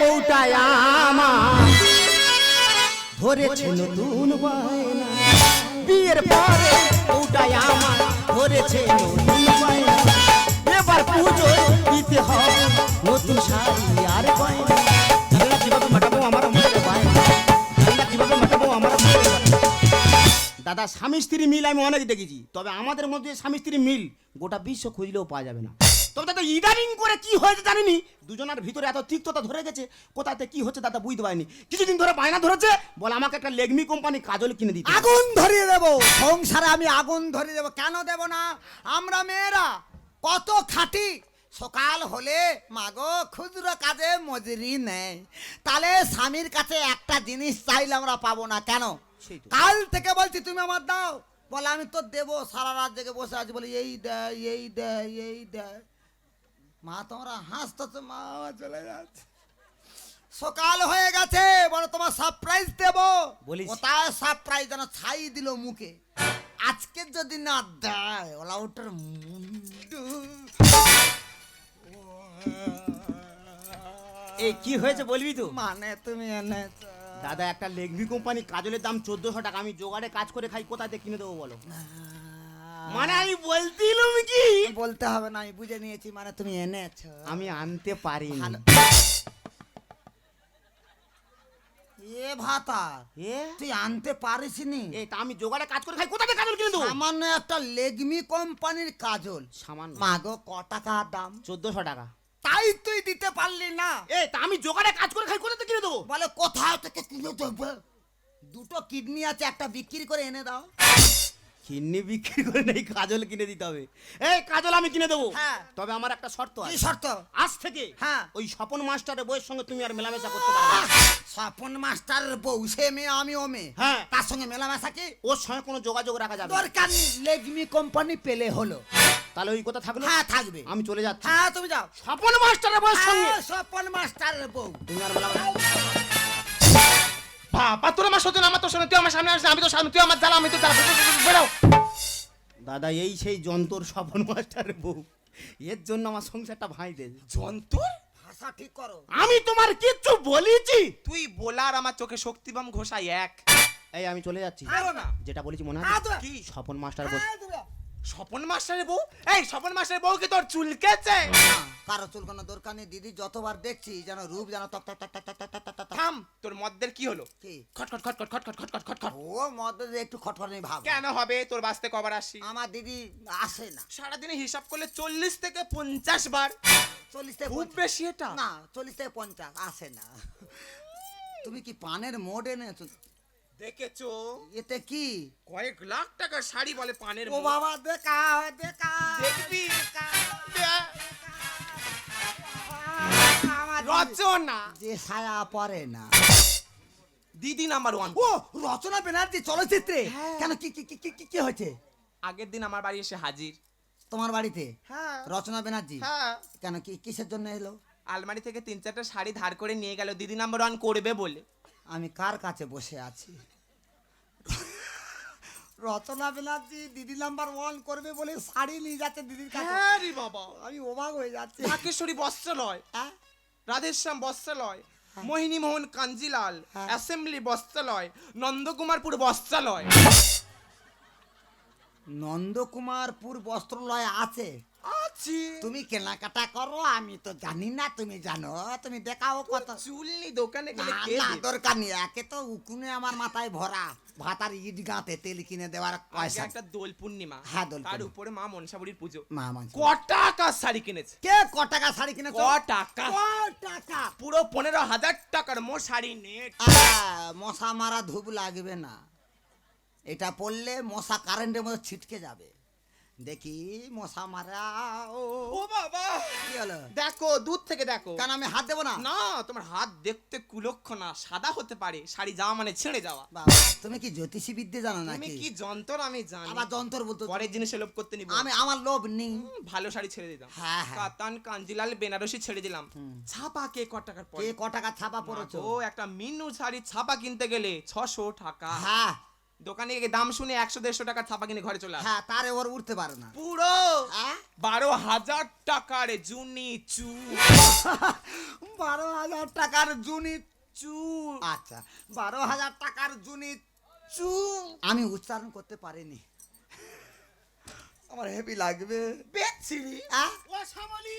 বউটাই আমার ধরেছে নতুন বায়না, বিয়ের পরে বউটাই আমার ধরেছে নতুন বায়না, এবার পুজো দিতে হয় নতুন শাড়ি আর গয়না। জানলা কিভাবে মাটাবো আমার মনের বায়না, জানলা কিভাবে মাটাবো আমার মনের বায়না। দাদা স্বামী স্ত্রী মিল আমি অনেক দেখেছি, তবে আমাদের মধ্যে স্বামী স্ত্রী মিল গোটা বিশ্ব খুঁজলেও পাওয়া যাবে না। তবে দাদা ইদানিং করে কি হয়েছে জানিনি, দুজনের ভিতরে এত তিক্ততা ধরে গেছে, কোথাতে কি হচ্ছে দাদা বুঝতে পারিনি। কিছুদিন ধরে বায়না ধরেছে, বলে আমাকে একটা লেগমি কোম্পানি কাজল কিনে দিতে। আগুন ধরিয়ে দেবো সংসারে, আমি আগুন ধরিয়ে দেবো। কেন দেব না? আমরা মেয়েরা কত খাটি, সকাল হলে মাগো ক্ষুদ্র কাজে মজুরি নেয়, তাহলে স্বামীর কাছে একটা জিনিস চাইলে আমরা পাবো না কেন? কাল থেকে বলছি তুমি আমার দাও, বলে আমি তো দেবো, সারা রাত জেগে বসে আছি, বলে এই দেয় এই দেয় এই দেয়। মা তোমরা হাসতেছো, মা চলে যাচ্ছে, সকাল হয়ে গেছে, বলো তোমার সারপ্রাইজ দেবো। বলিস। কোথায় সারপ্রাইজ যেন ছাই দিল মুখে, আজকে যদি না দেয় ওলা ওটার মুন্ডু। এই কি হয়েছে বলবি তো? মানে তুমি এনেছো দাদা একটা লেগমি কোম্পানি কাজলের দাম 1400 টাকা, আমি জোগাড়ে কাজ করে খাই, কোথাতে কিনে দেবো বলো? মানে আমি বলতিলাম কি, বলতে হবে না, আমি বুঝে নিয়েছি, মানে তুমি এনেছো। আমি আনতে পারিনি। ভালো। এ ভাতা, এ তুই আনতে পারিসনি? এই তা আমি জোগাড়ে কাজ করে খাই, কোথাতে কাজল কিনে দেবো? সামান্য একটা লেগমি কোম্পানির কাজল, সামান্য মাগো ক টাকা দাম, 1400 টাকা। তাই তুই দিতে পারলি না? এই তা আমি জোগাড়ে কাজ করে খাই, কোথাতে কিনে দেবো? বলে কোথায় থেকে কিনে দেবো? দুটো কিডনি আছে, একটা বিক্রি করে এনে দাও। কিডনি বিক্রি করে নেই, কাজল কিনে দিতে হবে। এই কাজল আমি কিনে দেবো, হ্যাঁ। তবে আমার একটা শর্ত কি আছে। শর্ত? আজ থেকে হ্যাঁ। ওই স্বপন মাস্টারের বউয়ের সঙ্গে তুমি আর মেলামেশা করতে পারবে না। স্বপন মাস্টারের বউ, সে মেয়ে আমি ও মেয়ে, হ্যাঁ। তার সঙ্গে মেলামেশা কি ওর সঙ্গে কোনো যোগাযোগ রাখা যাবে না। দরকার নেই, লেগমি কোম্পানি পেলে হলো। তাহলে ওই কথা থাকলো। হ্যাঁ থাকবে। আমি চলে যাচ্ছি। হ্যাঁ তুমি যাও। স্বপন মাস্টারের বউয়ের সঙ্গে হ্যাঁ, স্বপন মাস্টারের বউ। তুমি আর মেলামেশা। বাবা তোর আমার সত্যি আমার তো শোনো, তুই আমার সামনে আসছিস, আমি তো সামনে, তুই আমার জ্বালা, আমি তো জ্বালা, বেরো। দাদা এই সেই যন্তর স্বপন মাস্টারের বউ, এর জন্য আমার সংসারটা ভাই দে। যন্তর? ভাষা ঠিক করো। আমি তোমার কিচ্ছু বলেছি? তুই বলার আমার চোখে শক্তিবাম ঘোষাই এক। এই আমি চলে যাচ্ছি। বেরো না। যেটা বলেছি মনে হ্যাঁ, আছে? তো- কি স্বপন মাস্টার বউ? হ্যাঁ, তুমি যাও। স্বপন মাস্টারের বউ? এই স্বপন মাস্টারের বউ কি তোর চুলকেছে? না, কারো চুলকানো দরকার নেই দিদি, যতবার দেখছি যেন রূপ যেন টক টক টক টক টক টক টক টক টক। থাম, তোর মদ্দের কি হলো? কি? খটখট খটখট খটখট খটখট খটখট। ও মধ্যে একটু খটখটানি ভাব। কেন হবে? তোর বাসতে কবার আসি? আমার দিদি আসে না। সারাদিনে হিসাব করলে 40 থেকে 50 বার। 40 থেকে খুব 50 বেশি এটা? না, 40 থেকে 50 আসে না। তুমি কি পানের মোড এনেছো? দেখেছো? এতে কি? কয়েক লাখ টাকার শাড়ি বলে পানের ও মুখ। বাবা দেখা দেখা দেখবি? দেখ, আমার রচনা যে ছায়া পরে না। দিদি নাম্বার 1। ও রচনা ব্যানার্জি চলচ্চিত্রে হ্যাঁ। কেন কি কি কি কি- কি হয়েছে আগের দিন আমার বাড়ি এসে হাজির। তোমার বাড়িতে? হ্যাঁ রচনা ব্যানার্জি হ্যাঁ, কেন কি কিসের জন্য এলো? আলমারি থেকে 3-4টা শাড়ি ধার করে নিয়ে গেল দিদি নাম্বার 1 করবে বলে। আমি কার কাছে বসে আছি? রচনা ব্যানার্জি দিদি নাম্বার 1 করবে বলে শাড়ি নিয়ে যাচ্ছে দিদির কাছে। হ্যাঁ রে বাবা, আমি অবাক হয়ে যাচ্ছি। ঢাকেশ্বরী বস্ত্রালয়, হ্যাঁ? রাধেশ্যাম বস্ত্রালয়, মোহিনী মোহন কাঞ্জিলাল, হ্যাঁ। অ্যাসেম্বলি বস্ত্রালয়, নন্দকুমারপুর বস্ত্রালয়। নন্দকুমারপুর বস্ত্রালয় আছে? আছি। তুমি কেনাকাটা করো, আমি তো জানি না, তুমি জানো, তুমি দেখাও কত। চুলনি দোকানে গেলে না, কে না, দেবে? দরকার নেই, একে তো উকুনে আমার মাথায় ভরা, ভাতার ইট গাঁতে তেল কিনে দেওয়ার আগে পয়সা। একটা দোল পূর্ণিমা, হ্যাঁ, দোল তার পূর্ণিমা। উপরে মা মনসাবুড়ির পুজো। মা মানছে। ক টাকা শাড়ি কিনেছে? কে ক টাকা শাড়ি কিনেছো? ক টাকা? ক টাকা? পুরো 15,000 টাকার মোট শাড়ি নেট। মশা মারা ধূপ লাগবে না, এটা পড়লে মশা কারেন্টের মধ্যে ছিটকে যাবে। দেখি মশা মারা। ও বাবা, কি হলো? দেখো দূর থেকে দেখো। কেন আমি হাত দেবো না? না, তোমার হাত দেখতে কুলক্ষণা, সাদা হতে পারে, শাড়ি যাওয়া মানে ছেড়ে যাওয়া। বাবা, তুমি কি জ্যোতিষী বিদ্যে জানো তুমি নাকি? কি যন্তর আমি জানি। আবার যন্তর বলতো? পরের জিনিসে লোভ করতে নিব। আমি আমার লোভ নেই। ভালো শাড়ি ছেড়ে দিতাম। হ্যাঁ, হ্যাঁ। কাতান কাঞ্জিলাল বেনারসি ছেড়ে দিলাম। ছাপা কে ক টাকার পড়ে? কে ক টাকা ছাপা পড়েছো? ও একটা মিনু শাড়ি ছাপা কিনতে গেলে 600 টাকা। হ্যাঁ, দোকানে গিয়ে দাম শুনে 100-150 টাকা ছাপা কিনে ঘরে চলে আসে। হ্যাঁ তারে ওর উঠতে পারে না পুরো হ্যাঁ? 12,000 টাকার জুনি চুল। 12,000 টাকার জুনি চুল। আচ্ছা 12,000 টাকার জুনি চুল আমি উচ্চারণ করতে পারিনি, আমার হেভি লাগবে। বেচ্ছিরি আহ? ও শ্যামলী,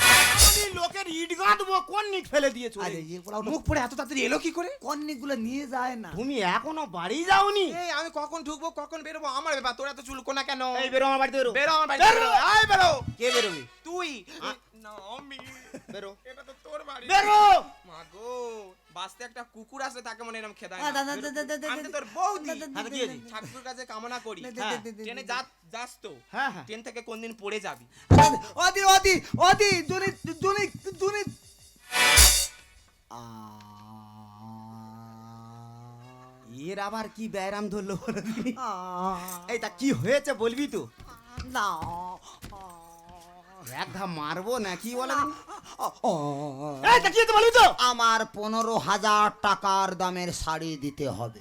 শ্যামলী, লোকের ইট গাঁদবো কোন নিক ফেলে দিয়েছো রে? আরে এ পোড়াও মুখ পড়ে এত তাড়াতাড়ি এলো কি করে? কন্নিগুলো নিয়ে যায় না। তুমি এখনো বাড়ি যাওনি? এই আমি কখন ঢুকবো কখন বেরোবো আমার ব্যাপার, তোরা তো চুলকো না কেন? এই বেরো আমার বাড়িতে বেরো। বেরো আমার বাড়ি থেকে, বেরো। এই বেরো। কে বেরোবি? তুই না আমি বেরো এটা তো তোর বাড়ি। বেরো। মা গো, বাস্তে একটা কুকুর আসলে তাকে মনে এরকম খেদায় আ, না। দা, দা, দা, দা, দা, আমি তো দা, তোর বৌদি। হ্যাঁ, তো কি হয়েছে? ঠাকুর কাছে কামনা করি দে, দে, হ্যাঁ, দে, দে, ট্রেনে দে। যাস তো, হ্যাঁ হ্যাঁ। ট্রেন থেকে কোনদিন পড়ে যাবি। ওদি ওদি ওদি জুনি জুনি জুনি এর আবার কি ব্যায়াম ধরলো বলো দিনি? এই তা কি হয়েছে বলবি তো? না এক ঘা মারবো না কি বলো দিনি? এই তা কি হয়েছে বলবি তো? আমার 15,000 টাকার দামের শাড়ি দিতে হবে।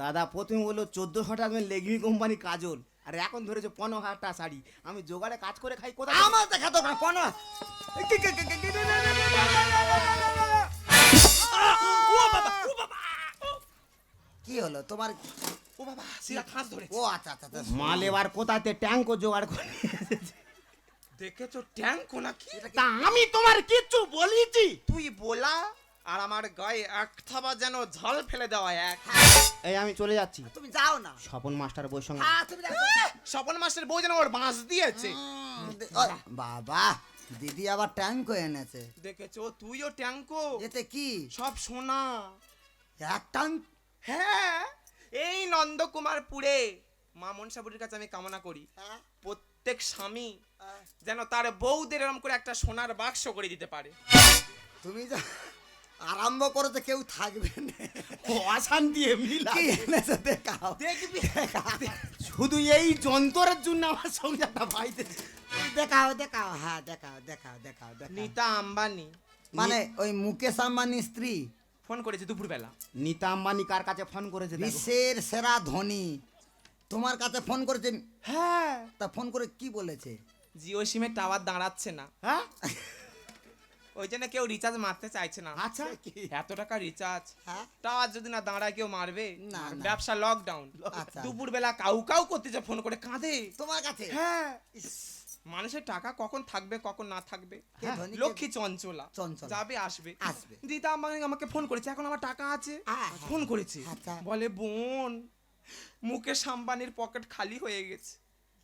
দাদা প্রথমে বললো 1400 টাকা লেগমি কোম্পানি কাজল, আর এখন ধরেছে 15,000 টাকা শাড়ি। আমি জোগাড়ে কাজ করে খাই কোথায়? আমার দেখা তো না কোন কি হলো তোমার? ও বাবা, সিরা খাস ধরে। ও আচ্ছা আচ্ছা আচ্ছা। মাল এবার কোথাতে ট্যাঙ্কও জোগাড় করে নিয়ে এসেছে। দেখেছো ট্যাঙ্ক নাকি? তা আমি তোমার কিচ্ছু বলিছি? তুই বলা আর আমার গায়ে এক থাবা যেন ঝাল ফেলে দেওয়া এক। এই আমি চলে যাচ্ছি। তুমি যাও না। স্বপন মাস্টার বই সঙ্গে। হ্যাঁ তুমি যাও। স্বপন মাস্টার বউ যেন ওর বাঁশ দিয়েছে। ও, বাবা দিদি আবার ট্যাঙ্ক এনেছে। দেখেছো তুইও ট্যাঙ্কো? এতে কি সব সোনা। এক ট্যাঙ্ক? হ্যাঁ, এই নন্দকুমারপুরে মা মনসাপুরের কাছে আমি কামনা করি প্রত্যেক স্বামী যেন তার বউদের এরকম করে একটা সোনার বাক্স করে দিতে পারে। তুমি যা আরম্ভ করতে কেউ থাকবে না। অশান্তি এমনি কি লাগে। এনেছে দেখাও। দেখবি শুধু এই যন্ত্রের জন্য আমার সংসারটা পাইতেছে। দেখাও দেখাও হ্যাঁ দেখাও দেখাও দেখাও দেখাও। নীতা আম্বানি মানে ওই মুকেশ আম্বানির স্ত্রী ফোন করেছে দুপুরবেলা। নীতা আম্বানি কার কাছে ফোন করেছে দেখো? বিশ্বের সেরা ধনী তোমার কাছে ফোন করেছে। হ্যাঁ, তা ফোন করে কি বলেছে? জিও সিমের টাওয়ার দাঁড়াচ্ছে না, হ্যাঁ ওই জন্য কেউ রিচার্জ মারতে চাইছে না। আচ্ছা এত টাকা রিচার্জ, হ্যাঁ টাওয়ার যদি না দাঁড়ায় কেউ মারবে। না, না। ব্যবসা লকডাউন। আচ্ছা। দুপুরবেলা কাউ কাউ করতেছে ফোন করে কাঁদে। তোমার কাছে? হ্যাঁ, মানুষের টাকা কখন থাকবে কখন না থাকবে। কে ধনী, কে- লক্ষ্মী চঞ্চলা চঞ্চলা। যাবে আসবে। আসবে। দিদা আমাকে ফোন করেছে, এখন আমার টাকা আছে। হ্যাঁ, ফোন করেছে, আচ্ছা। বলে বোন মুকেশ আম্বানির পকেট খালি হয়ে গেছে,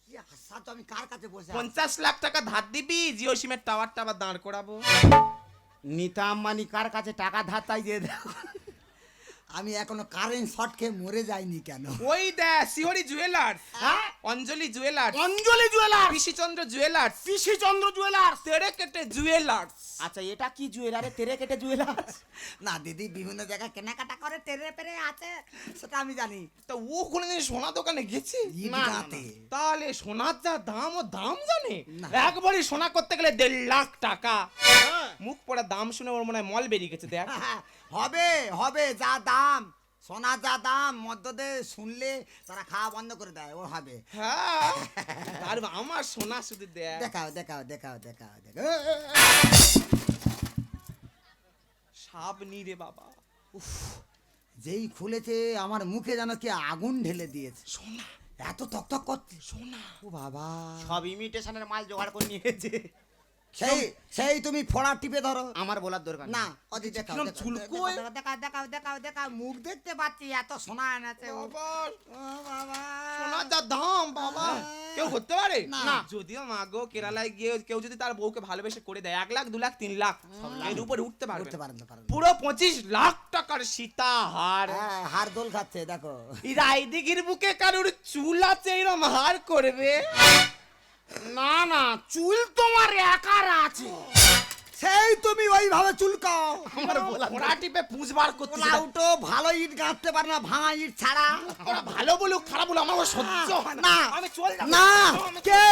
কি আশ্চর্য, আমি কার কাছে বসে আছি? 50 লাখ টাকা ধার দিবি, জিও সিমের টাওয়ারটা আবার দাঁড় করাবো। নীতা আম্বানি কার কাছে টাকা ধার তাই দিয়ে দাও। আমি এখনো কারেন্ট শর্ট খেয়ে মরে যাইনি কেন? ওই দেখ শিহরি জুয়েলার্স, হ্যাঁ? অঞ্জলি জুয়েলার্স, অঞ্জলি জুয়েলার্স, পিসিচন্দ্র জুয়েলার্স, পিসি চন্দ্র জুয়েলার্স। তেরে কেটে জুয়েলার্স। আচ্ছা এটা কি জুয়েলারে তেরে কেটে জুয়েলার্স? না দিদি বিভিন্ন জায়গায় কেনাকাটা করে তেরে পেরে আছে, সেটা আমি জানি। তা ও কোনোদিন সোনা দোকানে গেছে? ঈদগাতে। তাহলে সোনার যা দাম ও দাম জানে। না। একবারই সোনা করতে গেলে 1.5 লাখ টাকা। মুখ পড়া দাম শুনে ওর মনে হয় মল বেরিয়ে গেছে। দেখ হবে হবে, যা দাম সোনা যা দাম মধ্যে শুনলে তারা খাওয়া বন্ধ করে দেয়। ও হবে। হ্যাঁ, আর আমার সোনা শুধু দেখ। দেখাও দেখাও দেখাও দেখাও দেখাও। সাপ নি রে বাবা, যেই খুলেছে আমার মুখে যেন কি আগুন ঢেলে দিয়েছে। সোনা এত তকতক করছে। সোনা। ও বাবা, সব ইমিটেশনের মাল জোগাড় করে নিয়েছে। সেই সেই তুমি ফোড়া টিপে ধরো। আমার বলার দরকার নেই। না ওদি দেখাও কিরম দেখাও, ঝুলকো দেখাও, এ? দেখাও দেখাও দেখাও দেখাও, মুখ দেখতে পাচ্ছি এত সোনা এনেছে ও। বাবা, ও বাবা, সোনার যা দাম বাবা, কেউ করতে পারে না। না। যদিও মাগো কেরালায় গিয়ে কেউ যদি তার বউকে ভালোবেসে করে দেয় 1 লাখ 2 লাখ 3 লাখ এর উপরে উঠতে পারবে উঠতে না। পারেন না, পারেন না। পুরো 25 লাখ টাকার সীতাহার। হ্যাঁ, হার দোল খাচ্ছে দেখো। এই রায়দিঘির বুকে কারোর চুল আছে এরম হার করবে? না না, চুল তোমার একার আছে। সেই তুমি ওইভাবে চুলকাও। আমার বলার ঘোড়া টিপে পুঁজবার করতে লাউটো ভালো ইট গাঁথতে পারে না, ভাঙা ইট ছাড়া। ওরা ভালো বলুক খারাপ বলুক আমার সহ্য হয় না। না আমি চল যাব না, কে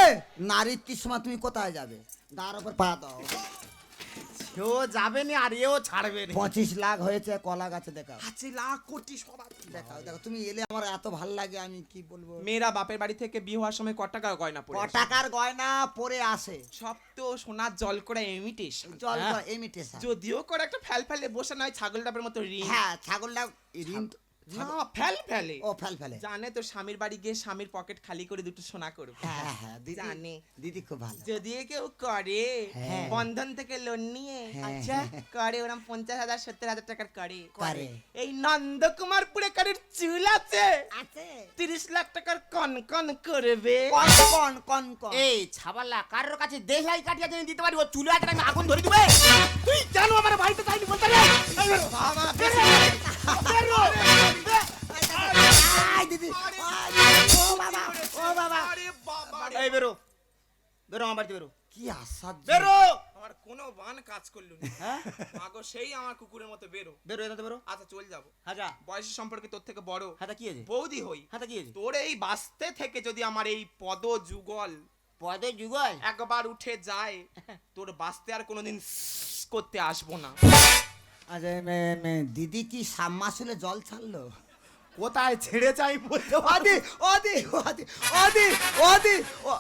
নারীর সময় তুমি কোথায় যাবে? গার উপর পা দাও। সেও যাবে না আর এও ছাড়বে না। 25 লাখ হয়েছে কলা গাছে দেখাও। আছে লাখ কোটি সব আছে। দেখাও দেখো, তুমি এলে আমার এত ভালো লাগে, আমি কি বলবো। মেয়েরা বাপের বাড়ি থেকে বিয়ে হওয়ার সময় কত টাকা গয়না পরে ক আসে? টাকার গয়না পরে আসে, সব তো সোনার জল করে ইমিটেশন। জল ইমিটেশন। যদিও করে একটা ফেল ফেলে বসে নয় ছাগল ডাবের মতো রিং। হ্যাঁ, ছাগলটা ঋণ না ফেল ফেলে। ও ফেল ফেলে। জানে তো স্বামীর বাড়ি গিয়ে স্বামীর পকেট খালি করে দুটো সোনা করবে। হ্যাঁ হ্যাঁ, দিদি জানে। দিদি খুব ভালো। যদি কেউ করে হ্যাঁ। বন্ধন থেকে লোন নিয়ে, হ্যাঁ। আচ্ছা করে ওরকম 50,000 70,000 টাকার করে। করে। এই নন্দকুমারপুরে কারের চুল আছে, আছে 30 লাখ টাকার কন কন করবে। কোন কোন কোন কোন। এই ছাবাল্লা কারোর কাছে দেশলাই কাটিয়া যদি দিতে পারি ও চুলে আছে আমি আগুন ধরে দিবে। তুই জানো আমার বাড়িতে যাইনি বলতে রে। বাবা আই দিদি, আই, ও বাবা, ও বাবা। আরে বাবা রে। এই বেরো বেরো আমার বাড়িতে বেরো কি আশ্চর্য। বেরো। আমার কোনো বান কাজ করলো না। হ্যাঁ মাগো সেই আমার কুকুরের মতো বেরো। বেরো এটাতে বেরো। আচ্ছা চল যাবো। হ্যাঁ যা। বয়সের সম্পর্কে তোর থেকে বড় হাতা কি আছে? বৌদি হই। হাতা কি আছে? তোর এই বাস্তে থেকে যদি আমার এই পদ যুগল পদে যুগল একবার উঠে যায়, তোর বাস্তে আর কোনোদিন করতে আসবো না। আরে দিদি কি সাম্মাসুলে জল ছাড়লো? কোথায় ছেড়ে চাই বলতে ওদি ওদি ওদি ওদি ওদি ও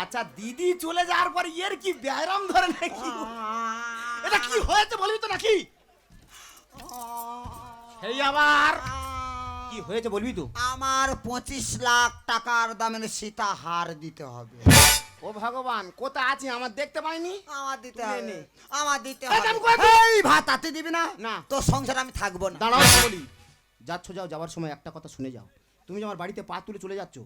আচ্ছা দিদি চলে যাওয়ার পর এর কি ব্যায়াম ধরে নাকি? এটা কি হয়েছে বলবি তো নাকি? এই আবার কি হয়েছে বলবি তো? আমার 25 লাখ টাকার দামের সীতা হার দিতে হবে। ও ভগবান কোথায় আছে আমার দেখতে পাইনি? আমার দিতে তুলে হবে, নে। আমার দিতে এই দাম হবে। কত? এই ভাত আতে দিবি না? না। তোর সংসার আমি থাকবো না। দাঁড়াও বলি, যাচ্ছ যাও, যাওয়ার সময় একটা কথা শুনে যাও। তুমি যে আমার বাড়িতে পা তুলে চলে যাচ্ছ,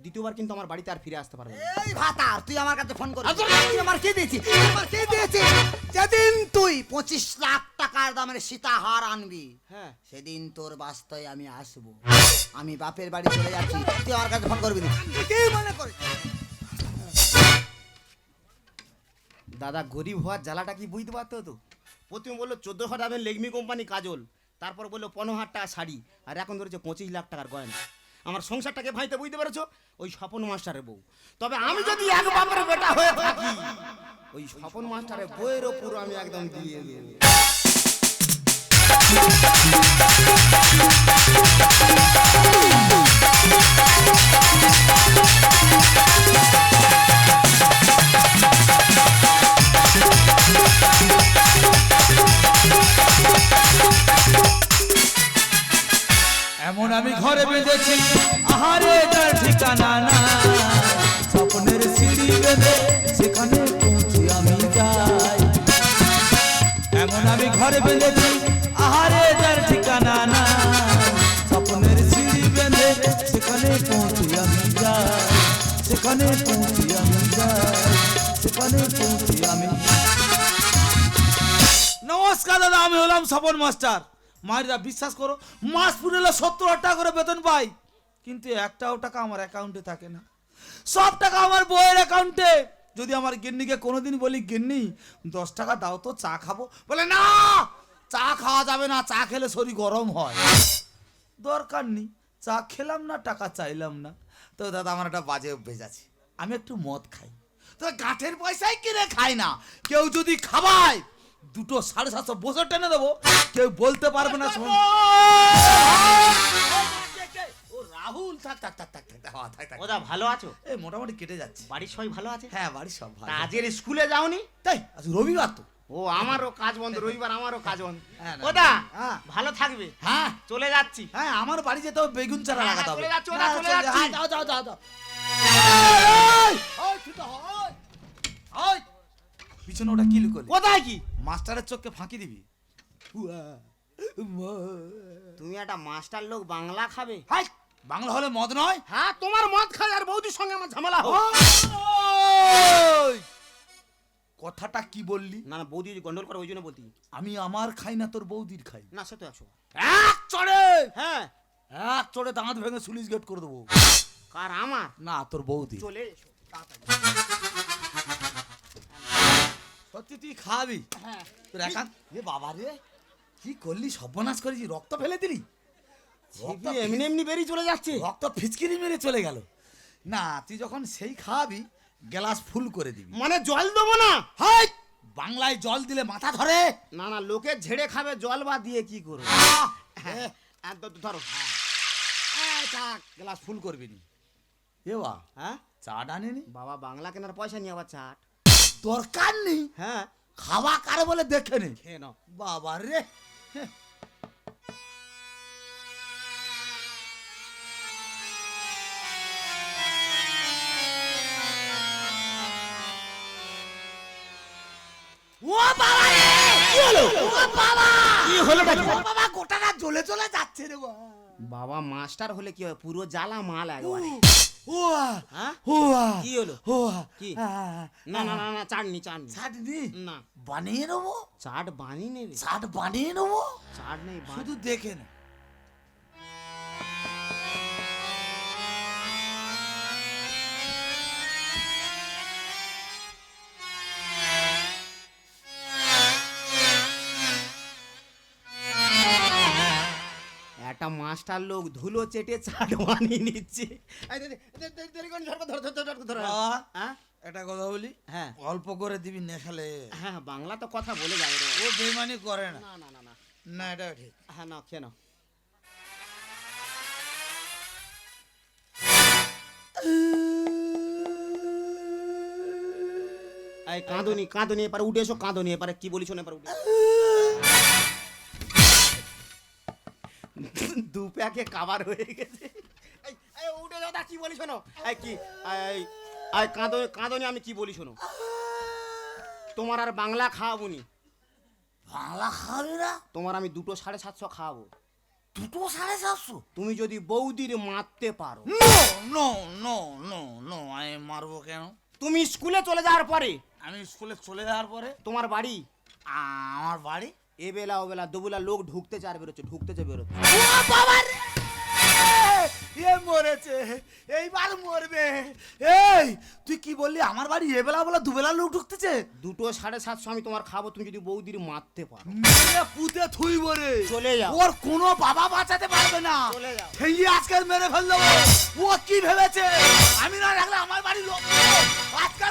দ্বিতীয়বার কিন্তু আমার বাড়িতে আর ফিরে আসতে পারবে না। এই ভাতা, তুই আমার কাছে ফোন করবি। তুই আমার কি দিয়েছিস? তুই আমার কি দিয়েছিস? যেদিন তুই 25 লাখ টাকার দামের সীতাহার আনবি, হ্যাঁ সেদিন তোর বাস্তবে আমি আসবো। আমি বাপের বাড়ি চলে যাচ্ছি, তুই আমার কাছে ফোন করবি না। তুই কি মনে করিস? দাদা গরিব হওয়ার জ্বালাটা কি বুঝতে পারতো তো? প্রথমে বললো 14,000 টাকার লেগমি কোম্পানি কাজল, তারপর বললো 15,000 টাকা শাড়ি, আর এখন ধরেছে 25 লাখ টাকার গয়না। আমার সংসারটাকে ভাইতে বুঝতে পেরেছো? ওই স্বপন মাস্টারের বউ। তবে আমি যদি এক বাপের বেটা হয়ে থাকি, ওই স্বপন মাস্টারের বউয়ের ওপর আমি একদম দিয়ে দেব। এমন আমি ঘরে বেঁধেছি আহারে যার ঠিকানা না, স্বপ্নের সিঁড়ি বেঁধে সেখানে পৌঁছে আমি যাই। এমন আমি ঘরে বেঁধেছি আহারে যার ঠিকানা না, স্বপ্নের সিঁড়ি বেঁধে সেখানে পৌঁছে আমি যাই, সেখানে পৌঁছে আমি যাই, সেখানে পৌঁছে আমি। নমস্কার দাদা, আমি হলাম স্বপন মাস্টার। মায়েরা বিশ্বাস করো, মাস পুরো 70,000 টাকা করে বেতন পাই, কিন্তু একটাও টাকা আমার অ্যাকাউন্টে থাকে না। সব টাকা আমার বইয়ের অ্যাকাউন্টে। যদি আমার গিন্নিকে কোনোদিন বলি, গিন্নি 10 টাকা দাও তো চা খাবো, বলে না চা খাওয়া যাবে না, চা খেলে শরীর গরম হয়। দরকার নেই, চা খেলাম না, টাকা চাইলাম না। তো দাদা আমার একটা বাজে অভ্যেস আছে, আমি একটু মদ খাই। তো গাঁটের পয়সায় কিনে খাই না, কেউ যদি খাওয়ায় 2 750 বছর টেনে দেবো, কেউ বলতে পারবে না। ও রাহুল, থাক থাক থাক থাক থাক, থাক, থাক, থাক। ওদা ভালো আছো? এই মোটামুটি কেটে যাচ্ছে। বাড়ির সবাই ভালো আছে? হ্যাঁ বাড়ির সব ভালো। তা আজের স্কুলে যাওনি? তাই আজ রবিবার তো। ও আমারও কাজ বন্ধ, রবিবার আমারও কাজ বন্ধ। হ্যাঁ, না, ওদা হ্যাঁ। ভালো থাকবে, হ্যাঁ চলে যাচ্ছি। হ্যাঁ আমার বাড়ি যেতে হবে, বেগুন চারা হ্যাঁ, লাগাতে হবে। চলে যাচ্ছি, ওরা হ্যাঁ, চলে চলে যাচ্ছি। যাও যাও যাও যাও। পিছনে ওটা কি লুকোলি? কোথায় কি? মাস্টারের চোখকে ফাঁকি দিবি? তুমি একটা মাস্টার লোক, বাংলা খাবে? হাই, বাংলা হলে মদ নয়। হ্যাঁ তোমার মদ খাই আর বৌদির সঙ্গে আমার ঝামেলা হোক। ওই! কথাটা কি বললি? না না বৌদি যদি গন্ডল করে ওই জন্য বলতি। আমি আমার খাই না, তোর বৌদির খাই। না সে তো 100। এক চড়ে, হ্যাঁ এক চড়ে দাঁত ভেঙে সুলিশ গেট করে দেবো। কার? আমার? না তোর বৌদি। চলে এসো তাড়াতাড়ি। সত্যি তুই খাবি? হ্যাঁ তোর একান্ত এ বাবা রে, কি করলি? সর্বনাশ করেছি, রক্ত ফেলে দিলি। রক্ত এমনি এমনি বেরিয়ে চলে যাচ্ছে। রক্ত ফিচকিরি মেরে চলে গেল। না তুই যখন সেই খাওয়াবি, গ্লাস ফুল করে দিবি। মানে জল দেবো না? হাই, বাংলায় জল দিলে মাথা ধরে। না না, লোকে ঝেড়ে খাবে, জল বা দিয়ে কি করবো? হ্যাঁ, ধরো। গ্লাস ফুল করবি নি। এ বা, হ্যাঁ চাট আনেনি? বাবা, বাংলা কেনার পয়সা নিয়ে আবার চাট? দরকার নেই, হ্যাঁ, খাওয়া কারে বলে দেখে নে। খেয়ে নাও। বাবা রে, ও বাবা রে, কি হলো? ও বাবা, কি হলো নাকি? ও বাবা, গোটাটা জ্বলে জ্বলে যাচ্ছে রে বাবা। বাবা মাস্টার হলে কি হয়, পুরো জ্বালা মাল একবারে। ও হ্যাঁ, ও কি হলো? ও কি? না না না না, চাটনি চাটনি। চাটনি না, বানিয়ে নেবো, চাট বানিয়ে নেবে? চাট বানিয়ে নেবো, চাট নেই, শুধু দেখে না। একটা মাস্টার লোক ধুলো চেটে চাট বানিয়ে নিচ্ছে। এই দেরি করে ধরো, ধরো, ধরো, ধরো, ধরো। বাবা, হ্যাঁ একটা কথা বলি, হ্যাঁ অল্প করে দিবি নেখালে। হ্যাঁ, বাংলা তো কথা বলে যাবে রে। ও বেমানি করে না। না না না না, না, এটা ঠিক। হ্যাঁ না, খেয়ে নাও। এই কাঁদুনি কাঁদুনি, এপারে উঠে এসো, কাঁদুনি এপারে কি বলিস না, এপারে উঠে এসো। দু প্যাকে কাবার হয়ে গেছে। এই এই উঠে যাও, তা কি বলি শোনো। এই কি, এই এই কাঁদুনি, আমি কি বলি শোনো। তোমার আর বাংলা খাওয়াবো নি। বাংলা খাবি না? তোমার আমি 2 750 খাওয়াবো, 2 750? তুমি যদি বৌদির মারতে পারো। নো নো নো নো, আমি মারবো কেন? তুমি স্কুলে চলে যাওয়ার পরে আমি স্কুলে চলে যাওয়ার পরে তোমার বাড়ি আমার বাড়ি এ বেলা ও বেলা দুবেলা লোক ঢুকতেছে আর বেরোচ্ছে, ঢুকতেছে বেরোচ্ছে। ও বাবা রে, এ মরেছে, এইবার মরবে। এই তুই কি বললি, আমার বাড়ি এবেলা বলা দুবেলা লোক ঢুকতেছে? 2 750 আমি তোমার খাবো, তুমি যদি বৌদির মারতে পারো। মেরে পুঁতে থুইব রে। চলে যাও। ওর কোনো বাবা বাঁচাতে পারবে না। চলে যাও। ঠেঙ্গি আজকে মেরে ফেল দেবো। ও কি ভেবেছে আমি না রাখলে আমার বাড়ি লোক আজকে।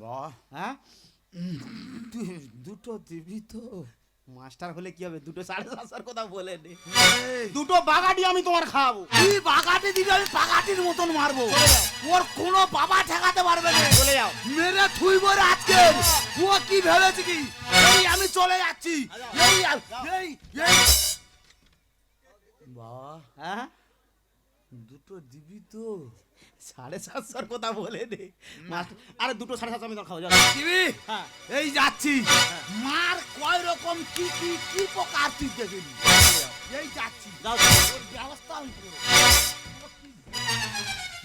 বাহ, হ্যাঁ, তুই 2টো দিবি তো? মাস্টার হলে কি হবে, 2 750 কথা বলে নে। এই, 2 বাগাটি আমি তোমার খাওয়াবো। তুই বাগাটি দিবি, আমি বাগাটির মতন মারবো। ওর কোনো বাবা ঠেকাতে পারবে না। চলে যাও। মেরে থুইব রে আজকে। ও কি ভেবেছে কি, এই আমি চলে যাচ্ছি। এই এই এই বাহ, হ্যাঁ, 2টো দিবি তো? 750 কথা বলে নে মাস্টার। আরে 2 750 আমি তোমার খাবো, যাও। দিবি? হ্যাঁ, এই যাচ্ছি। মার কয় রকম কি কি কি প্রকার তুই দেখবি। এই যাচ্ছি, যাও। ওর ব্যবস্থা আমি করবো।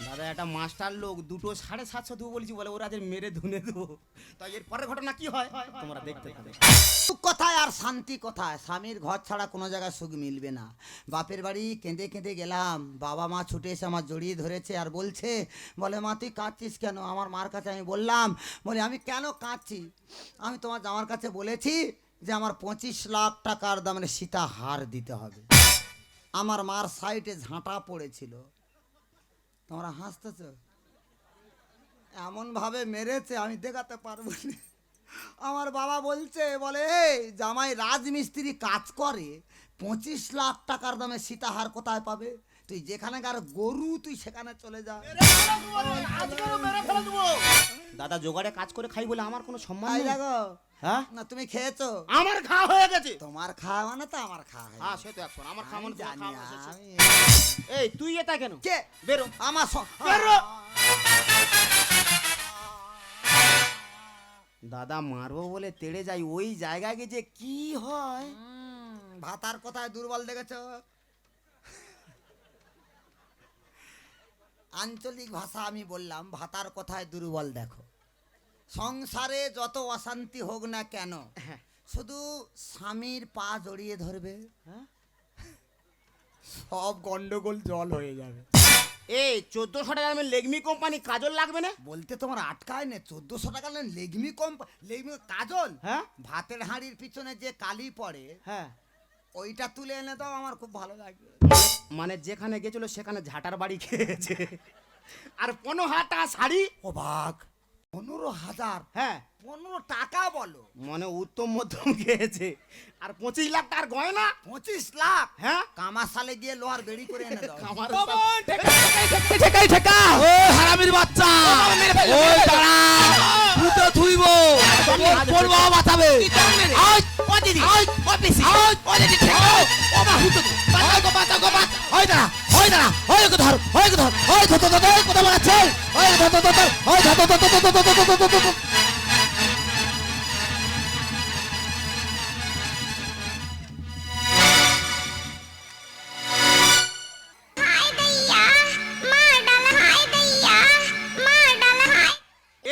দাদা, একটা মাস্টার লোক 2 750 দেবো বলেছি বলে, ওরা যে মেরে ধুনে দেবো। তাই এর পরের ঘটনা কি হয় তোমরা দেখতে থাকো। সুখ কোথায় আর শান্তি কোথায়? স্বামীর ঘর ছাড়া কোনো জায়গায় সুখ মিলবে না। বাপের বাড়ি কেঁদে কেঁদে গেলাম, বাবা মা ছুটে এসে আমার জড়িয়ে ধরেছে আর বলছে, বলে মা তুই কাঁদছিস কেন? আমার মার কাছে আমি বললাম, বলে আমি কেন কাঁদছি, আমি তোমার জামার কাছে বলেছি যে আমার 25 লাখ টাকার দামের সীতা হার দিতে হবে। আমার মার সাইডে ঝাঁটা পড়েছিল। তোমরা হাসতেছ, এমনভাবে মেরেছে আমি দেখাতে পারবো না। আমার বাবা বলছে, বলে এই জামাই রাজমিস্ত্রি কাজ করে, 25 লাখ টাকার দামে সীতাহার কোথায় পাবে? তুই যেখানেকার গরু তুই সেখানে চলে যা। দাদা জোগাড়ে কাজ করে খাই বলে আমার কোনো সম্মান তাই নেই। দেখো, হ্যাঁ, না তুমি খেয়েছো? আমার খাওয়া হয়ে গেছে। তোমার খাওয়া মানে তো আমার খাওয়া হয়ে হ্যাঁ, গেছে। সে তো একশো, আমার খাওয়া আমি মানে তোমার জানি, খাওয়া শেষ। আমি- এই তুই এটা কেন? কে? বেরো। আমার বেরো। দাদা মারবো বলে তেড়ে যাই, ওই জায়গায় গিয়ে যে কি হয়। ভাতার কোথায় দুর্বল দেখেছ? আঞ্চলিক ভাষা আমি বললাম, ভাতার কোথায় দুর্বল দেখো। সংসারে যত অশান্তি হোক না কেন, শুধু স্বামীর পা জড়িয়ে ধরবে, হ্যাঁ? সব গন্ডগোল জল হয়ে যাবে। এই 1400 টাকা দামের লেগমি কোম্পানি কাজল লাগবে না? বলতে তোমার আটকায় না, 1400 টাকা নেন লেগমি লেগমি কাজল। হ্যাঁ ভাতের হাঁড়ির পিছনে যে কালি পড়ে, হ্যাঁ, ওইটা তুলে এনে দাও, আমার খুব ভালো লাগবে। মানে যেখানে গেছিল সেখানে ঝাঁটার বাড়ি খেয়েছে। আর 15,000 টাকা শাড়ি। অবাক, 15,000? হ্যাঁ, 15 টাকা বলো? মনে উত্তম মধ্যম গিয়েছে। আর 25 লাখ টাকার গয়না। 25 লাখ? হ্যাঁ, কামাশালে গিয়ে লোহার বেড়ি করে এনে দাও। আমার ও হারামির বাচ্চা, ওই দাঁড়া, দুটো থুইব, তোর বাবা বাঁচাবে। আয়, ও দিদি, আয়, ও পিসি, আয়, ও দিদি, ঠেকাও। ও মা, বাঁচাও গো, বাঁচাও গো, বাঁচাও। ওই দাঁড়া, ওই দাঁড়া, ওই ওকে ধর, ওই ওকে ধর, ওই ধর, ধর, ধর, ধর, কোথায় বাড়াচ্ছে? ওই ধর, ধর, ধর, ধর, ওই ধর, ধর, ধর, ধর, ধর, ধর, ধর, ধর, ধর, ধর, ধর।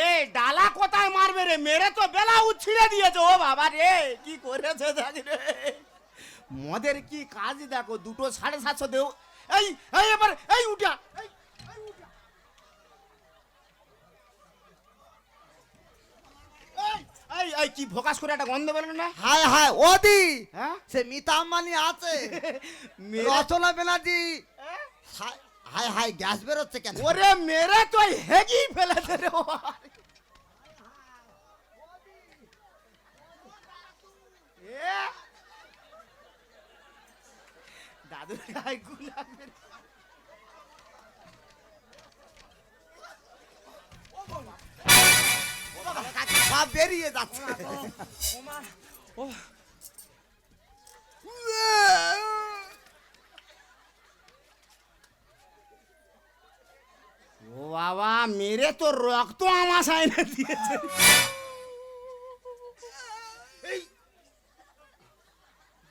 এ ডালা কোথায় মারবে রে? মেরে তো বেলা উছিড়ে দিয়েছে। ও বাবা রে, কি করেছে দেখ রে। মদের কি কাজ দেখো, 2টো 750 দেও। এই এই এবার এই উঠা, এই এই উঠা। এই এই কি ফোকাস করে একটা গন্ধ বেরোলো না? হায় হায় ওদি, হ্যাঁ, সে মিতা আম্বানি আছে, মেরে- রচনা ব্যানার্জি। হায় হায়, গ্যাস বেরোচ্ছে কেন? ওরে মেরে তো হেগি ফেলেছে রে ও। এ, দাদুর গায়ে গুলাব মেরে- সব বেরিয়ে যাচ্ছে। ও বাবা, মেরে তো রক্ত আমাশায় এনে দিয়েছে। এই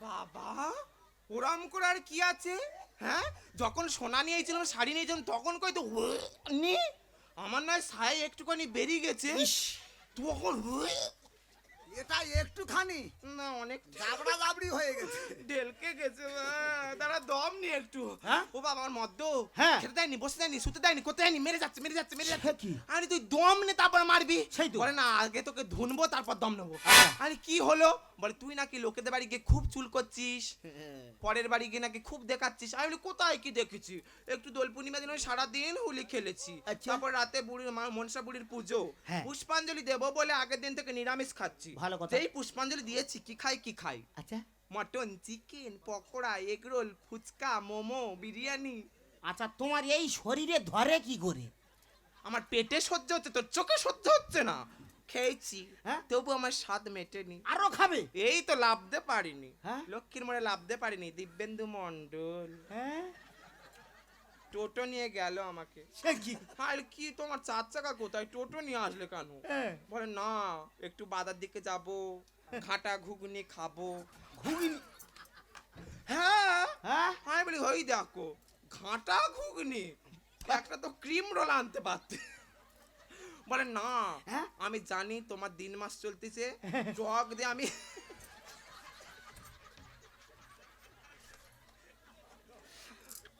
বাবা, ওরাম করে আর কি আছে? হ্যাঁ, যখন সোনা নিয়েছিলাম, শাড়ি নিয়েছিলাম, তখন কই তো নি আমার নয় সাই একটুখানি বেরিয়ে গেছে, তখন এটা একটুখানি না অনেক জাবড়া জাবড়ি হয়ে গেছে। ঢেলকে গেছে। দাঁড়া, দম নি একটু। হ্যাঁ? ও বাবা, আমার মদ্য হ্যাঁ। খেতে দেয়নি, বসে দেয়নি, শুতে দেয়নি, কোথায় দেয়নি, মেরে যাচ্ছে, মেরে যাচ্ছে, মেরে যাচ্ছে। সে কি? আরে তুই দম নে তারপর মারবি। সেই তো। বলে না, আগে তোকে ধুনবো তারপর দম নেবো। আচ্ছা। আরে কি হলো? বলে তুই নাকি লোকেদের বাড়ি গিয়ে খুব চুল করছিস, পরের বাড়ি গিয়ে নাকি খুব দেখাচ্ছিস। আমি বলি কোথায় কি দেখেছি? একটু দোল পূর্ণিমা দিন ওই সারাদিন হোলি খেলেছি, আচ্ছা। তারপর রাতে বুড়ির মনসা বুড়ির পুজো, হ্যাঁ। পুষ্পাঞ্জলি দেবো বলে আগের দিন থেকে নিরামিষ খাচ্ছি। ভালো কথা। এই পুষ্পাঞ্জলি দিয়েছি, কি খাই কি খাই, আচ্ছা mutton, chicken, pakora, egg roll, phuchka, momo, biryani. আচ্ছা, তোমার এই শরীরে ধরে কি করে? আমার পেটে সহ্য হচ্ছে, তোর চোখে সহ্য হচ্ছে না। খেয়েছি, হ্যাঁ? তবু আমার স্বাদ মেটেনি। আরো খাবে? এই তো লাভতে পারিনি, হ্যাঁ? লক্ষ্মীর মোড়ে লাভতে পারিনি। দিব্যেন্দু মন্ডল হ্যাঁ, টোটো নিয়ে গেল আমাকে। সে কি? আর কি, তোমার 4 চাকা কোথায়, টোটো নিয়ে আসলে কেন? হ্যাঁ। বলে না, একটু বাজার দিকে যাব, ঘাটা ঘুগনি খাবো। ঘুগনি? হ্যাঁ, হ্যাঁ, আমি বলি ওই দেখো, ঘাটা ঘুগনি, একটা তো ক্রিম রোল আনতে পারতে। বলে না, হ্যাঁ? আমি জানি তোমার দিন মাস চলতেছে, টক দিয়ে আমি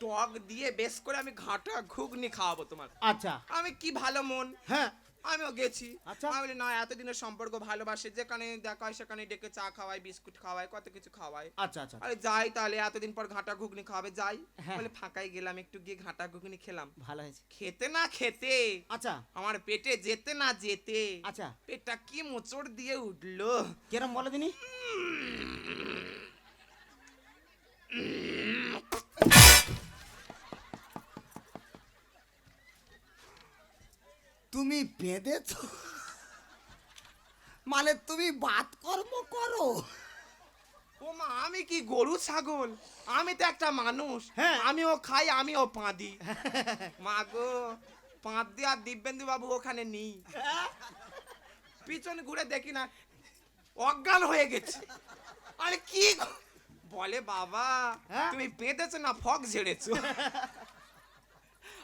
টক দিয়ে বেশ করে আমি ঘাটা ঘুগনি খাওয়াবো তোমার। আচ্ছা, আমি কি ভালো মন, হ্যাঁ, আমিও গেছি। আচ্ছা। আমি বলি না, এতদিনের সম্পর্ক ভালোবাসে, যেখানে দেখা হয় সেখানে ডেকে চা খাওয়াই, বিস্কুট খাওয়াই, কত কিছু খাওয়াই। আচ্ছা, আচ্ছা, আরে যাই তাহলে, এতদিন পর ঘাটা ঘুগনি খাওয়াবে, যাই। হ্যাঁ। বলে ফাঁকাই গেলাম, একটু গিয়ে ঘাটা ঘুগনি খেলাম। ভালো হয়েছে। খেতে না খেতে আচ্ছা, আমার পেটে যেতে না যেতে আচ্ছা, পেটটা কি মোচড় দিয়ে উঠলো। কেরম বলো দিনি? তুমি বেঁধেছ, মানে তুমি বাত কর্ম করো? ও মা, আমি কি গরু ছাগল? আমি তো একটা মানুষ। হ্যাঁ। আমিও খাই, আমিও পাঁদি। মা গো, পাঁদি আর দিব্যেন্দু বাবু ওখানে নেই। পিছনে ঘুরে দেখি না, অজ্ঞান হয়ে গেছে। আরে কি বলে বাবা, হ্যাঁ? তুমি বেঁধেছো না ফক ঝেড়েছো?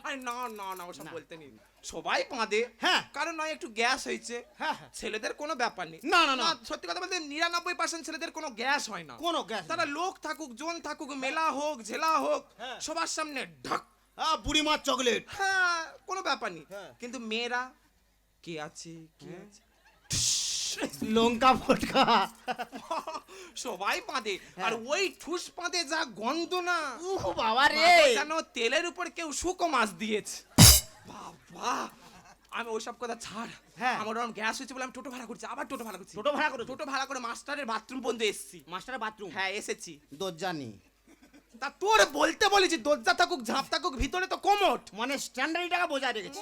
আরে না না না, ওসব বলতে নেই। সবাই পাঁদে, হ্যাঁ। কারণ নয় একটু গ্যাস হয়েছে। হ্যাঁ, হ্যাঁ। ছেলেদের কোনো ব্যাপার নেই। না, না, না। সত্যি কথা বলতে 99% ছেলেদের কোনো গ্যাস হয় না। কোনো গ্যাস তারা লোক থাকুক, জন থাকুক, মেলা হোক, ঝেলা হোক, হ্যাঁ। সবার সামনে ঢাক। বুড়ি মাছ চকলেট। হ্যাঁ, কোনো ব্যাপার নেই। হ্যাঁ। কিন্তু মেয়েরা কে আছে, কে আছে, লঙ্কা ফটকা। সবাই পাঁদে। হ্যাঁ। আর ওই ঠুস পাঁদে যা গন্ধ না, উহ বাবা রে, মাথায় যেন তেলের উপর কেউ শুকো মাছ দিয়েছে। বাহ, আমি ওইসব কথা ছাড়। হ্যাঁ। আমার ওরকম গ্যাস হয়েছে বলে আমি টোটো ভাড়া করছি, আবার টোটো ভাড়া করছি। টোটো ভাড়া করেছো? টোটো ভাড়া করে মাস্টারের বাথরুম পর্যন্ত এসেছি। মাস্টারের বাথরুম? হ্যাঁ এসেছি। দরজানি তা তোর বলতে বলেছি দরজা থাকুক ঝাঁপ থাকুক ভিতরে তো কোমট। মানে স্ট্যান্ডার্ড টাকা বজায় রেখেছি।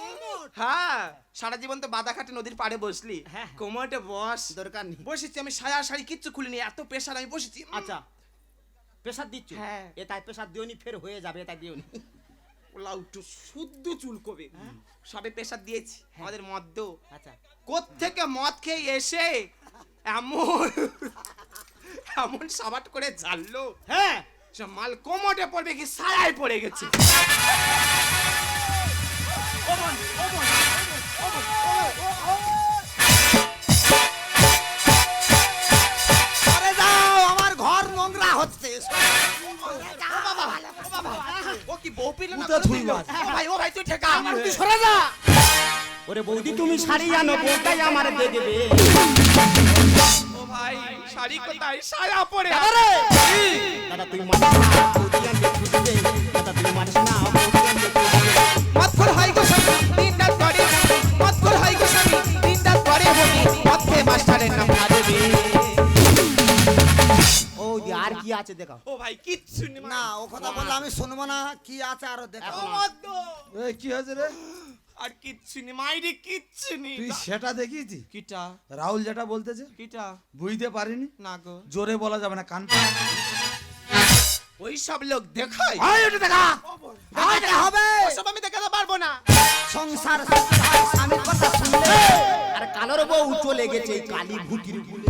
হ্যাঁ, সারা জীবন তো বাদাঘাটে নদীর পাড়ে বসলি, হ্যাঁ। কোমটে বস। দরকার নেই। বসেছি আমি, সায়া শাড়ি কিচ্ছু খুলিনি, এত প্রেশার আমি বসেছি। আচ্ছা, প্রেসার দিচ্ছ? হ্যাঁ। এ তাই প্রেসার দিওনি, ফের হয়ে যাবে, এ তাই দিওনি। লাউটু শুদ্ধ চুল কবে সবে প্রেশার দিয়েছি। আমাদের মদ্য আচ্ছা, কোত্থেকে মদ খেয়ে এসে এমন এমন সাবাট করে ঝাড়লো, হ্যাঁ। সে মাল কোমটে পড়বে কি সায়ায় পড়ে গেছে। আরে যাও, আমার ঘর নোংরা হচ্ছে। ও কি বউ পিল না? উতা থুইবার। ও ভাই তুই ঠেকা আমার। তুই সরে যা। ওরে বৌদি তুমি শাড়ি আনো, বউটাই আমার দেখবে। ও ভাই শাড়ি কোথায়? সায়া পড়ে দাদা তুই মানিস না, বৌদি আনবে খুঁজবে। দাদা তুই মানিস না, বৌদি আনবে খুঁজবে। মতখোর হয় গো স্বামী, দিন রাত করে মতখোর হয় গো স্বামী, দিন রাত করে বমি, মদ খেয়ে মাস্টারের নাম হারবে। ও দি, আর কি আছে দেখাও। ও ভাই কিচ্ছু নেই না, ও কথা বললে আমি শুনবো না। কি আছে আরো দেখো। ও মদ্য। এই কি হয়েছে রে? আর কিচ্ছু নেই মাইরে, কিচ্ছু নেই। তুই সেটা দেখিয়েছি? কিটা রাহুল যেটা বলতেছে কিটা? বুঝতে পারিনি। না গো, জোরে বলা যাবে না, কান ওই সব লোক দেখায়। আয় এটা দেখা। দেখাতে হবে। ওসব আমি দেখাতে পারবো না। সংসার সুখে হয় স্বামীর কথা শুনলে। আর কালোর বউ চলে গেছে এই কালী ভূতির কুলে।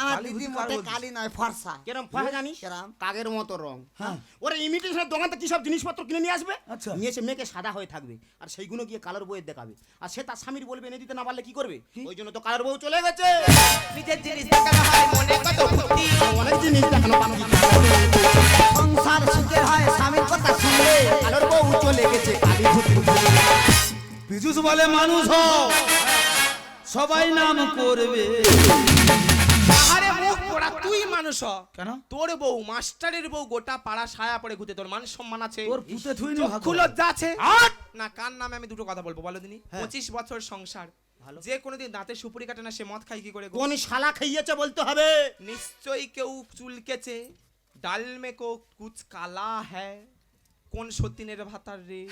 আমার কালী দিদি বুঝি কার মোটে বলছিস? কালি নয়, ফর্সা। কেরম ফসা জানিস? কেরম? কাগের মতো রং। হ্যাঁ। ওরা ইমিটেশনের দোকান থেকে কি সব জিনিসপত্র কিনে নিয়ে আসবে, আচ্ছা। নিয়ে এসে মেয়েকে সাদা হয়ে থাকবে, আর সেইগুলো গিয়ে কালোর বউয়ের দেখাবে, আর সে তার স্বামীর বলবে এনে দিতে না পারলে কি করবে? ওই জন্য তো কালোর বউ চলে গেছে। নিজের জিনিস দেখানো হয় মনে কত ফুর্তি। অনেক জিনিস দেখানো বাকি। সংসার সুখে হয় স্বামীর কথা শুনলে। কালোর বউ চলে গেছে কালী ভূতির কুলে। পীযুষ বলে মানুষ হও, সবাই নাম করবে। আরে মুখ পোড়া, তুই মানুষ হ। কেন? তোর বউ মাস্টারের বউ গোটা পাড়া সায়া পড়ে ঘুরতে, তোর মান সম্মান আছে? তোর পুতে থুইনি ভাগ চক্ষু লজ্জা আছে? আট! না, কার নামে আমি দুটো কথা বলবো বলো দিনি। হ্যাঁ। 25 বছর সংসার, ভালো। যে কোনোদিন দাঁতে সুপুরি কাটে না, সে মদ খাই কি করে গো? কোন শালা খাইয়েছে বলতে হবে। নিশ্চয়ই কেউ চুলকেছে। ডাল মে কো কুছ কালা হ্যায়। কোন সতীনের ভাতার রে?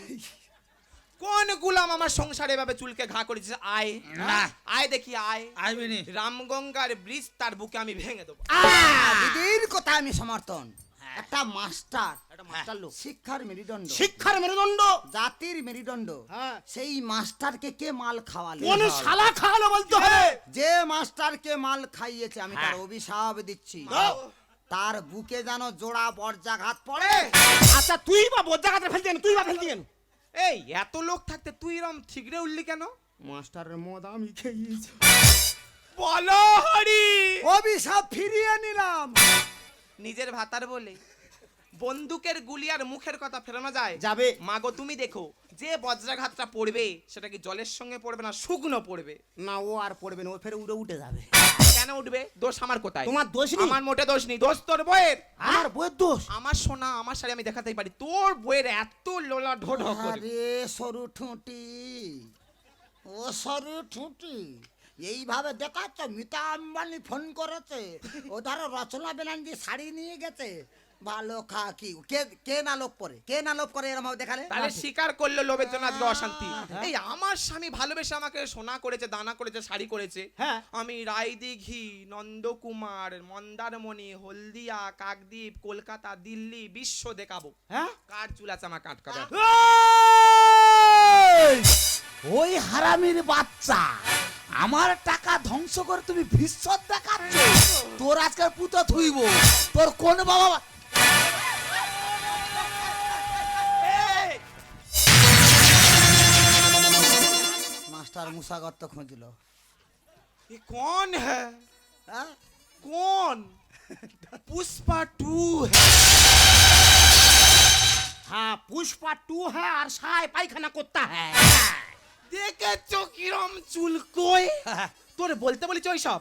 কোন গুলাম আমার সংসারে এভাবে চুলকে ঘা করেছে? আয় না। আয় দেখি আয়। আইবিনি। রামগঙ্গার ব্রিজ তার বুকে আমি ভেঙে দেবো। দিদির কথা আমি সমর্থন। একটা মাস্টার, একটা মাস্টার লোক, শিক্ষার মেরুদণ্ড, শিক্ষার মেরুদণ্ড। জাতির মেরুদণ্ড। হ্যাঁ। সেই মাস্টারকে কে মাল খাওয়ালে? কোন শালা খাওয়ালো বলতে হবে। যে মাস্টারকে মাল খাইয়েছে আমি তার হ্যাঁ। অভিশাপ দিচ্ছি। দাও। তার বুকে যেন জোড়া বর্জাঘাত পড়ে। আচ্ছা তুই বা বজ্জাঘাতে ফেলতে কেন? তুই বা ফেলতে কেন? এই এত লোক থাকতে তুই এরম ঠিকরে উঠলি কেন? মাস্টারের মদ আমি খেয়েছি। বলো হরি। অভিশাপ ফিরিয়ে নিলাম। নিজের ভাতার বলে বন্দুকের গুলি আর মুখের কথা ফেরানো যায়? যাবে। মাগো তুমি দেখো, যে বজ্রাঘাতটা পড়বে সেটা কি জলের সঙ্গে পড়বে না শুকনো পড়বে? না, ও আর পড়বে না, ও ফের উড়ে উঠে যাবে। কেন উঠবে? দোষ আমার কোথায়? তোমার দোষ নেই। আমার মোটে দোষ নেই, দোষ তোর বইয়ের। আমার বইয়ের দোষ। আমার সোনা আমার শাড়ি আমি দেখাতেই পারি, তোর বইয়ের এত লোলা ঢোঢ করে। আরে সরু ঠুঁটি, ও সরু ঠুঁটি, এইভাবে দেখাচ্ছ? মিতা আম্বানি ফোন করেছে, ও ধরো রচনা ব্যানার্জি শাড়ি নিয়ে গেছে। ভালো খা কি কে কে না লোভ করে, কে না লোভ করে এরকম ভাবে দেখালে? তাহলে স্বীকার করলো লোভের জন্য আজকে অশান্তি। এই আমার স্বামী ভালোবেসে আমাকে সোনা করেছে, দানা করেছে, শাড়ি করেছে। হ্যাঁ। আমি রায়দিঘি, নন্দকুমার, মন্দারমণি, হলদিয়া, কাকদ্বীপ, কলকাতা, দিল্লি বিশ্ব দেখাবো। হ্যাঁ। কার চুল আছে আমার কাটকাবে? এই! ওই হারামির বাচ্চা আমার টাকা ধ্বংস করে তুমি ভীষণ দেখাচ্ছ। তোর আজকের পুতো থুইব। তোর কোন বাবা? মাস্টার মুসাগত খুঁজলো। ये कौन है? হ্যাঁ? कौन? पुष्पा 2 है। हाँ, पुष्पा 2 है और साय पायखाना कुत्ता है। দেখেছো কিরম চুল কই? তোরে বলতে বলেছি ওই সব?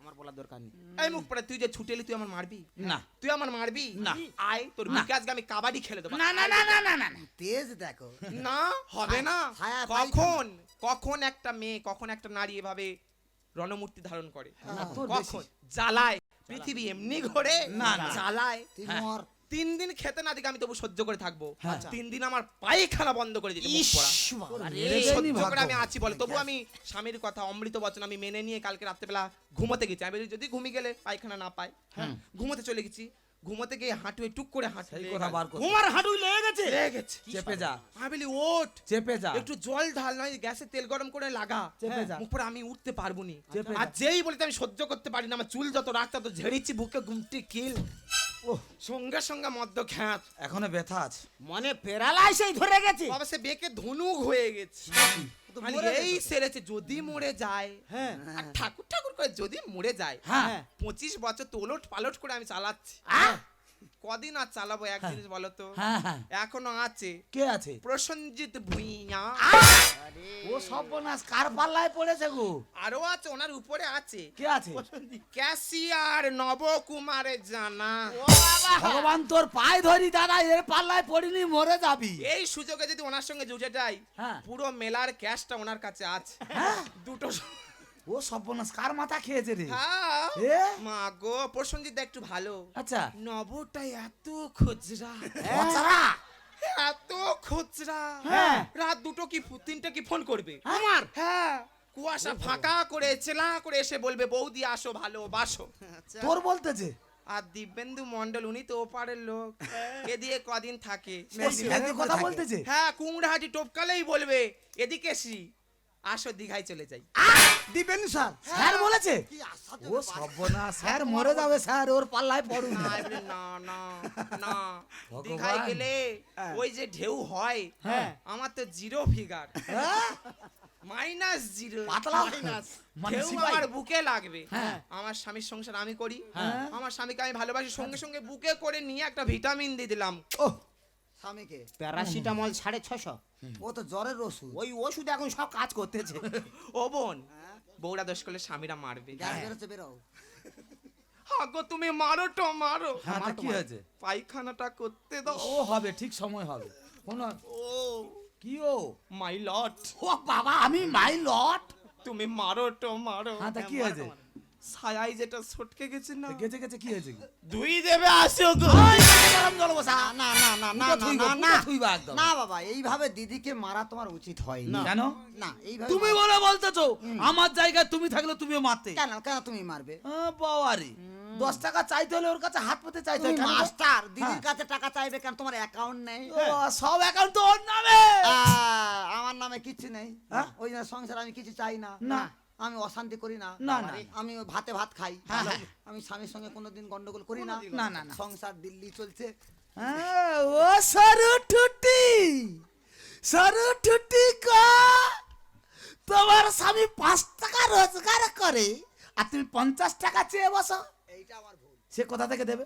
আমার বলার দরকার নেই। এই মুখ পড়ে তুই যে ছুটে এলি, তুই আমার মারবি? না। তুই আমার মারবি? না। আয় তোর মুখে আজকে আমি কাবাডি খেলে দেবো। না না না না না না না। তেজ দেখো। না হবে না। ছায়া কখন কখন একটা মেয়ে, কখন একটা নারী এভাবে রণমূর্তি ধারণ করে? তোর কখন জ্বালায়? পৃথিবী এমনি ঘোরে? না, না। জ্বালায়। তুই মর। 3 দিন খেতে না দিকে আমি তবু সহ্য করে থাকবো। আচ্ছা। 3 দিন আমার পায়খানা বন্ধ করে দিতে মুখ পড়া। মেরে সহ্য দেয়নি করে আমি ভাগ্য। আছি বলে, তবু আমি স্বামীর কথা অমৃত বচন আমি মেনে নিয়ে কালকে রাত্রেবেলা ঘুমোতে গেছি। আমি যদি ঘুমিয়ে গেলে পায়খানা না পাই, ঘুমোতে চলে গেছি। ঘুমোতে গিয়ে হাঁটুয়ে টুক করে হাঁটু সেই কথা বার কর। তোমার হাঁটু লেগে গেছে? লেগে গেছে। চেপে যা, আমি বলি ওঠ, চেপে যা। একটু জল ঢাল, নয় গ্যাসে তেল গরম করে লাগা। চেপে যা। মুখ পরে আমি উঠতে পারবো নি। চেপে আর যেই বলতে আমি সহ্য করতে পারি না, আমার চুল যত রাখতে তত ঝেড়েছি বুকে গুমটি কিল। ওহ, সঙ্গে সঙ্গে মদ্য খ্যাত। এখনো ব্যথা আছে। মনে প্যারালাইসিস ধরে গেছে। বাবা সে বেকে ধনুক হয়ে গেছে। খালি এই সেরেছে, যদি মরে যায়। হ্যাঁ আর ঠাকুর ঠাকুর করে যদি মরে যায়। হ্যাঁ। 25 বছর তো ওলট পালট করে আমি চালাচ্ছি। কদিন আর চালাবো এক জিনিস বলো তো? হ্যাঁ হ্যাঁ। এখনো আছে কে আছে? প্রসঞ্জিত ভুঁইয়া। ও সর্বনাশ, কার পাল্লায় পড়েছে গো? আরো আছে, ওনার উপরে আছে কে আছে? ক্যাশিয়ার নবকুমারে জানা। ভগবান তোর পায়ে ধরি দাদা, এর পাল্লায় পড়িনি মরে যাবি। এই সুযোগে যদি ওনার সঙ্গে জুটে যাই, হ্যাঁ। পুরো মেলার ক্যাশটা ওনার কাছে আছে। দুটো ও সর্বনাশ, কার মাথা খেয়েছে রে? হ্যাঁ এ? মা গো, প্রসঞ্জিত একটু ভালো। আচ্ছা। নবটা এত খুচরা, বাচ্চারা। এত খুচরা। হ্যাঁ। রাত 2টো কি 3টে কি ফোন করবে আমার হ্যাঁ, কুয়াশা ফাঁকা করে চেলা করে এসে বলবে বৌদি আসো ভালোবাসো। তোর বলতেছে? আর দিব্যেন্দু মন্ডল উনি তো ওপারের লোক, এ দিয়ে কদিন থাকে। ও স্যারের কথা বলতেছে? হ্যাঁ, কুমড়াহাটি টপকালেই বলবে এদিকে এসি, আসো দীঘায় চলে যাই। দিবেন স্যার। স্যার বলেছে? কি আশ্চর্য ও সর্বনাশ, স্যার মরে যাবে স্যার, ওর পাল্লায় পড়ুন না, না। আমি বলি, না না না, ভগবান। দীঘায় গেলে ওই যে ঢেউ হয়, হ্যাঁ। আমার তো 0 ফিগার, -0 পাতলা মানে ঢেউ সিপাই। আমার বুকে লাগবে। হ্যাঁ। আমার স্বামীর সংসার আমি করি, হ্যাঁ। আমার স্বামীকে আমি ভালোবাসি, সঙ্গে সঙ্গে বুকে করে নিয়ে একটা ভিটামিন দিয়ে দিলাম। ও স্বামীকে প্যারাসিটামল 650। ও তো জ্বরের ওষুধ। ওই ওষুধ এখন সব কাজ করতেছে। ও বোন, বউরা দোষ করলে স্বামীরা মারবে। গ্যাস বেরোচ্ছে, বেরো। আগো তুমি মারো তো মারো, হ্যাঁ, তা কি হয়েছে? পায়খানাটা করতে দাও। ও হবে, ঠিক সময় হবে। কোন ও কি ও? মাই লট, ও বাবা, আমি মাই লট। তুমি মারো তো মারো। হ্যাঁ, তা কি হয়েছে? ছায়াই যেটা ছটকে গেছে না, গেছে গেছে, কি হয়েছে? দুই দেবে আসো গো। গরম জল বসা। না না না না পুরো থুইবা, না না পুরো থুইবা একদম। না বাবা, এইভাবে দিদিকে মারা তোমার উচিত হয়নি। কেন? না এইভাবে তুমি বলে বলতেছো আমার জায়গায় তুমি থাকলে তুমিও মারতে। কেন কেন তুমি মারবে? বাবারে, 10 টাকা চাইতে হলে ওর কাছে হাত পেতে চাইতে হয়। তুমি কেন গো? মাস্টার, দিদির হ্যাঁ। কাছে টাকা চাইবে কেন? তোমার অ্যাকাউন্ট নেই? ও, সব অ্যাকাউন্ট তো ওর নামে। আমার নামে কিছু নেই। হ্যাঁ? ওই জন্য সংসার আমি কিছু চাই না। না। আমি অশান্তি করি না। না, না। আমি ভাতে ভাত খাই। হ্যাঁ, হ্যাঁ। আমি স্বামীর সঙ্গে কোনোদিন গন্ডগোল করি না। না, না, না। সংসার দিল্লি চলছে। হ্যাঁ, ও সরু ঠুটি, সরু ঠুটি কা, তোমার স্বামী 5 টাকা রোজগার করে আর তুমি 50 টাকা চেয়ে বসো। এইটা আমার ভুল। সে কোথা থেকে দেবে?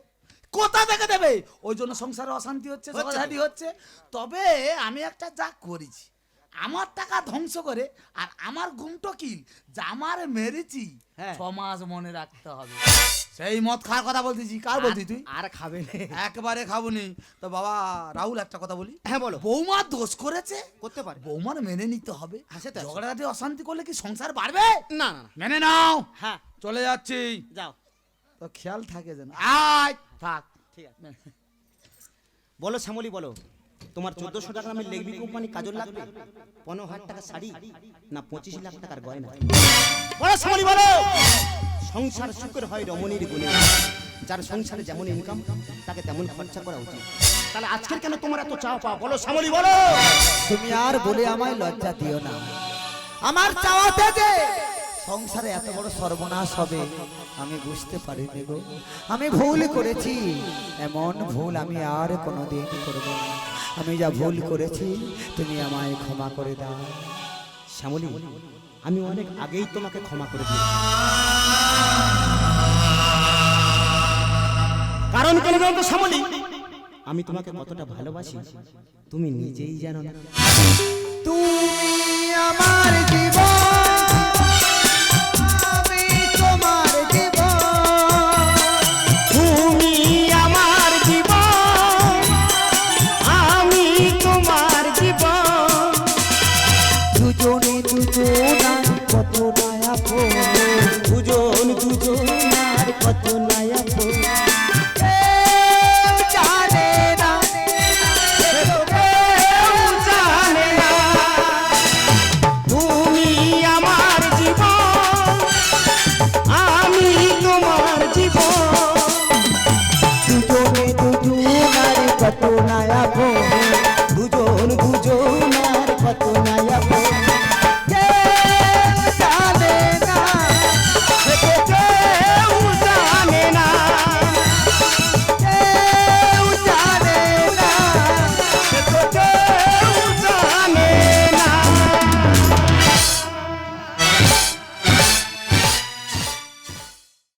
কোথা থেকে দেবে? ওই জন্য সংসারে অশান্তি হচ্ছে, ঝগড়াঝাটি হচ্ছে। তবে আমি একটা যা করেছি, আমার টাকা ধ্বংস করে আর আমার গুমটো কি জামার মেরেছি, হ্যাঁ। 6 মাস মনে রাখতে হবে। সেই মদ খাওয়ার কথা বলতেছি। কার বলতি তুই? আর খাবে না। একবারে খাবনি তো বাবা। রাহুল, একটা কথা বলি। হ্যাঁ বলো। বৌমা দোষ করেছে, করতে পারে। বৌমার মেনে নিতে হবে। হ্যাঁ, সেটা আছে। ঝগড়াঝাটি অশান্তি করলে কি সংসার বাড়বে? না না না। মেনে নাও। হ্যাঁ চলে যাচ্ছি, যাও, তো খেয়াল থাকে যেন। আয় থাক। ঠিক আছে। বলো শ্যামলী, বলো তোমার 1400 টাকা দামের লেগবি কোম্পানি কাজল লাগবে, 15,000 টাকা শাড়ি, না 25 লাখ টাকার গয়না? বলো শ্যামলী, বলো। সংসার সুখের হয় রমণীর গুণে, যার সংসারে যেমন ইনকাম তাকে তেমন খরচা করা উচিত। তাহলে আজকের কেন তোমার এত চাওয়া পাওয়া? বলো শ্যামলী, বলো। তুমি আর বলে আমায় লজ্জা দিও না। আমার চাওয়াতে যে সংসারে এত বড় সর্বনাশ হবে আমি বুঝতে পারিনি গো। আমি ভুল করেছি, এমন ভুল আমি আর কোনোদিন করব না। আমি যা ভুল করেছি তুমি আমায় ক্ষমা করে দাও। শ্যামলী, আমি অনেক আগেই তোমাকে ক্ষমা করে দিই। কারণ কেন জানো তো শ্যামলী? আমি তোমাকে কতটা ভালোবাসি তুমি নিজেই জানো না। তুমি আমার